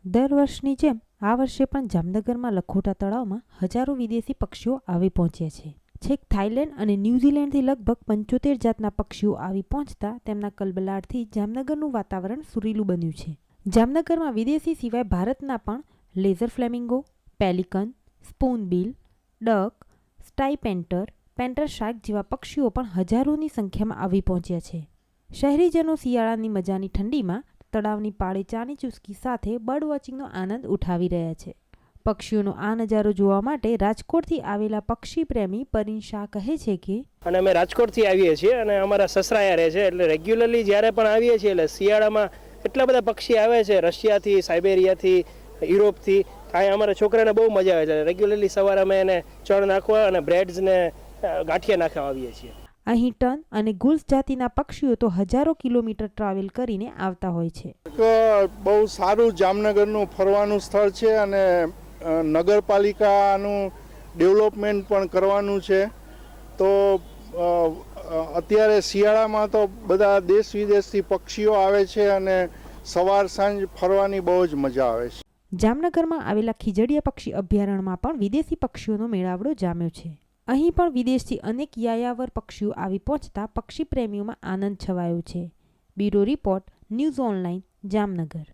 દર વર્ષની જેમ આ વર્ષે પણ જામનગરમાં લખોટા તળાવમાં હજારો વિદેશી પક્ષીઓ આવી પહોંચ્યા છે. છેક થાઇલેન્ડ અને ન્યૂઝીલેન્ડથી લગભગ 75 જાતના પક્ષીઓ આવી પહોંચતા તેમના કલબલાટથી જામનગરનું વાતાવરણ સુરીલું બન્યું છે. જામનગરમાં વિદેશી સિવાય ભારતના પણ laser flamingo, pelican, સ્પૂનબિલ, duck, સ્ટાઈ painter, painter shark જેવા પક્ષીઓ પણ હજારોની સંખ્યામાં આવી પહોંચ્યા છે. શહેરીજનો શિયાળાની મજાની ઠંડીમાં તળાવની પાળે ચાની ચુસ્કી સાથે બર્ડ વોચિંગનો આનંદ ઉઠાવી રહ્યા છે. પક્ષીઓનો આ નજારો જોવા માટે રાજકોટથી આવેલા પક્ષી પ્રેમી પરિન શાહ કહે છે કે અને અમે રાજકોટથી આવીએ છીએ અને અમારા સસરાયા રહે છે, એટલે રેગ્યુલરલી જ્યારે પણ આવીએ છીએ એટલે શિયાળામાં એટલા બધા પક્ષી આવે છે, રશિયાથી, સાઇબેરિયાથી, યુરોપથી. અહીંયા અમારા છોકરાને બહુ મજા આવે છે. રેગ્યુલરલી સવારે અમે એને ચણ નાખવા અને બ્રેડ્સ ને ગાંઠિયા નાખવા આવીએ છીએ. અહીં ટન અને ગુલ્સ જાતિના પક્ષીઓ તો હજારો કિલોમીટર ટ્રાવેલ કરીને આવતા હોય છે. બહુ સારું જામનગરનું ફરવાનું સ્થળ છે અને નગરપાલિકાનું ડેવલપમેન્ટ પણ કરવાનું છે. તો અત્યારે શિયાળામાં તો બધા દેશ વિદેશથી પક્ષીઓ આવે છે અને સવાર સાંજ ફરવાની બહુ જ મજા આવે છે. જામનગરમાં આવેલા ખીજડીયા પક્ષી અભયારણ્યમાં પણ વિદેશી પક્ષીઓનો મેળાવડો જામ્યો છે. અહીં પણ વિદેશથી અનેક યાયાવર પક્ષીઓ આવી પહોંચતા પક્ષી પ્રેમીઓમાં આનંદ છવાયો છે. Bureau report, news online, Jamnagar.